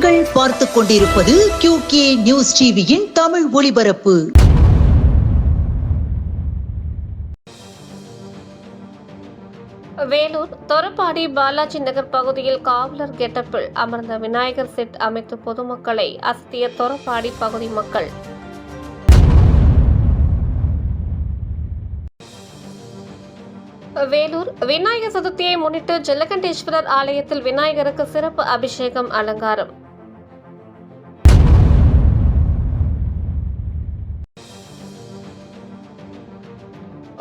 நீங்கள் பார்த்துக் கொண்டிருப்பது QK நியூஸ் டிவியின் தமிழ் ஒளிபரப்பு. வேலூர் தொரப்பாடி பாலாஜி நகர் பகுதியில் காவலர் கெட்டப்பில் அமர்ந்த விநாயகர் செட் அமைத்து பொதுமக்களை அசத்திய தொரப்பாடி பகுதி மக்கள். வேலூர் விநாயகர் சதுர்த்தியை முன்னிட்டு ஜலகண்டேஸ்வரர் ஆலயத்தில் விநாயகருக்கு சிறப்பு அபிஷேகம் அலங்காரம்.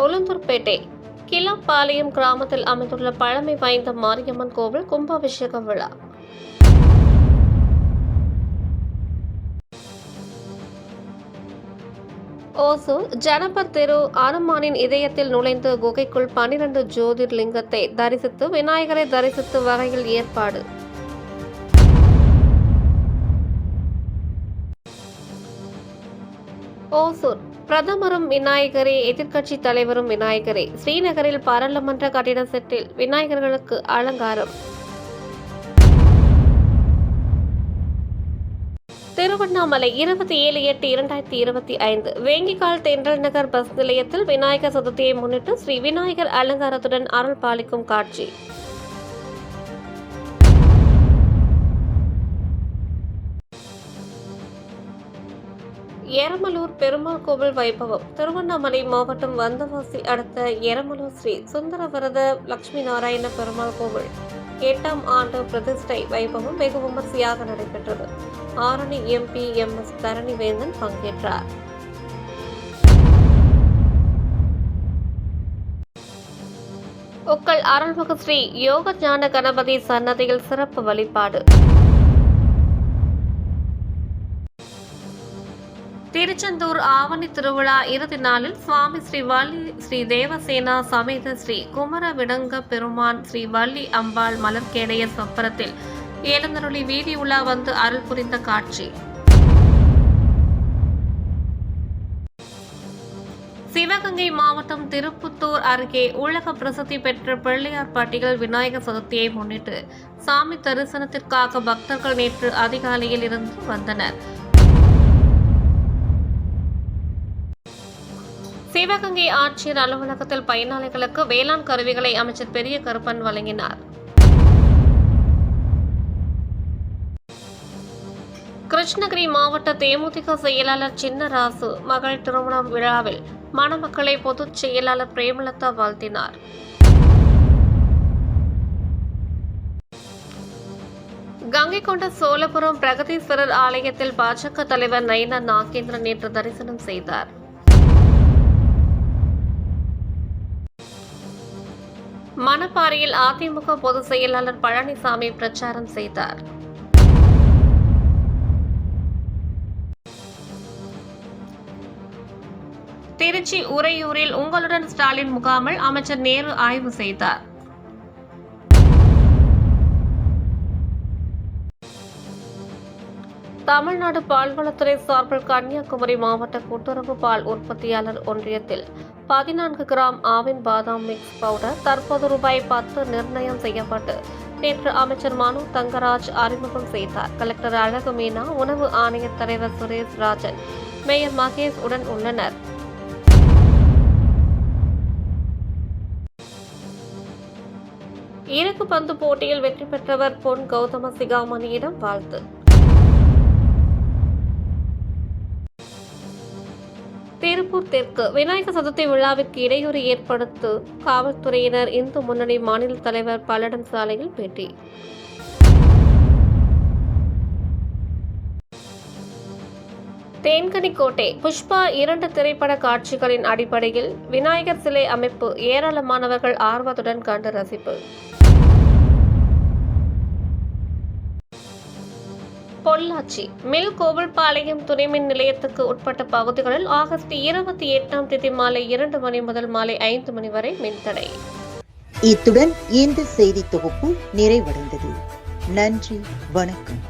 உளுந்தூர்பேட்டை கிளப்பாளையம் கிராமத்தில் அமைந்துள்ள பழமை வாய்ந்த மாரியம்மன் கோவில் கும்பாபிஷேக விழா. ஓசூர் ஜனபர் தெரு அனுமானின் இதயத்தில் நுழைந்து குகைக்குள் 12 ஜோதிர்லிங்கத்தை தரிசித்து விநாயகரை தரிசித்து வகையில் ஏற்பாடு. ஓசூர் பிரதமரும் விநாயகரே, எதிர்க்கட்சி தலைவரும் விநாயகரே. ஸ்ரீநகரில் பாராளுமன்ற கட்டிட செட்டில் விநாயகர்களுக்கு அலங்காரம். திருவண்ணாமலை 27/8/2025 வேங்கிக்கால் தென்றல் நகர் பஸ் நிலையத்தில் விநாயகர் சதுர்த்தியை முன்னிட்டு ஸ்ரீ விநாயகர் அலங்காரத்துடன் அருள் பாலிக்கும் காட்சி. எரமலூர் பெருமாள் கோவில் வைபவம். திருவண்ணாமலை மாவட்டம் வந்தவாசி அடுத்த எரமலூர் ஸ்ரீ சுந்தரவரத லட்சுமி நாராயண பெருமாள் கோவில் 8ஆம் ஆண்டு பிரதிஷ்டை வைபவம் வெகு விமர்சையாக நடைபெற்றது. ஆரணி MP MS தரணிவேந்தன் பங்கேற்றார். உக்கல் அருள்மிகு ஸ்ரீ யோக ஞான கணபதி சன்னதியில் சிறப்பு வழிபாடு. திருச்செந்தூர் ஆவணி திருவிழா இறுதி நாளில் சுவாமி ஸ்ரீ வள்ளி ஸ்ரீ தேவசேனா சமேத ஸ்ரீ குமர விடங்க பெருமான் ஸ்ரீ வள்ளி அம்பாள் மலர்கேடையர் சொப்பரத்தில் எழுந்தருளி வீதி உலா வந்து அருள் புரிந்த காட்சி. சிவகங்கை மாவட்டம் திருப்புத்தூர் அருகே உலக பிரசித்தி பெற்ற பிள்ளையார்பட்டியில் விநாயகர் சதுர்த்தியை முன்னிட்டு சாமி தரிசனத்திற்காக பக்தர்கள் நேற்று அதிகாலையில் இருந்து வந்தனர். சிவகங்கை ஆட்சியர் அலுவலகத்தில் பயனாளிகளுக்கு வேளாண் கருவிகளை அமைச்சர் பெரிய கருப்பன் வழங்கினார். கிருஷ்ணகிரி மாவட்ட தேமுதிக செயலாளர் சின்னராசு மகள் திருமண விழாவில் மணமக்களை பொதுச் செயலாளர் பிரேமலதா வாழ்த்தினார். கங்கை கொண்ட சோழபுரம் பிரகதீஸ்வரர் ஆலயத்தில் பாஜக தலைவர் நயனா நாகேந்திரன் நேற்று தரிசனம் செய்தார். மணப்பாறையில் அதிமுக பொதுச் செயலாளர் பழனிசாமி பிரச்சாரம் செய்தார். திருச்சி உறையூரில் உங்களுடன் ஸ்டாலின் முகாமில் அமைச்சர் நேரு ஆய்வு செய்தார். தமிழ்நாடு பால்வளத்துறை சார்பில் கன்னியாகுமரி மாவட்ட கூட்டுறவு பால் உற்பத்தியாளர் ஒன்றியத்தில் 14 கிராம் ஆவின் பாதாம் மிக்ஸ் பவுடர் தற்போது ₹10 நிர்ணயம் செய்யப்பட்டு நேற்று அமைச்சர் மனு தங்கராஜ் அறிமுகம் செய்தார். கலெக்டர் அழகு மீனா, உணவு ஆணைய தலைவர் சுரேஷ் ராஜன், மேயர் மகேஷ் உடன் உள்ளனர். இறகு பந்து போட்டியில் வெற்றி பெற்றவர் பொன் கௌதம சிகாமணியிடம் வாழ்த்து. திருப்பூர் தெற்கு விநாயகர் சதுர்த்தி விழாவிற்கு இடையூறு ஏற்படுத்த காவல்துறையினர் இந்து முன்னணி மாநில தலைவர் பல்லடம் சாலையில் பேட்டி. தேன்கனிக்கோட்டை புஷ்பா 2 திரைப்பட காட்சிகளின் அடிப்படையில் விநாயகர் சிலை அமைப்பு ஏராளமானவர்கள் ஆர்வத்துடன் கண்டு ரசிப்பு. பொள்ளாச்சி மில் கோவில்பாளையம் துணைமின் நிலையத்துக்கு உட்பட்ட பகுதிகளில் ஆகஸ்ட் 28ஆம் தேதி மாலை 2 மணி முதல் மாலை 5 மணி வரை மின்தடை. இத்துடன் இந்த செய்தி தொகுப்பு நிறைவடைந்தது. நன்றி, வணக்கம்.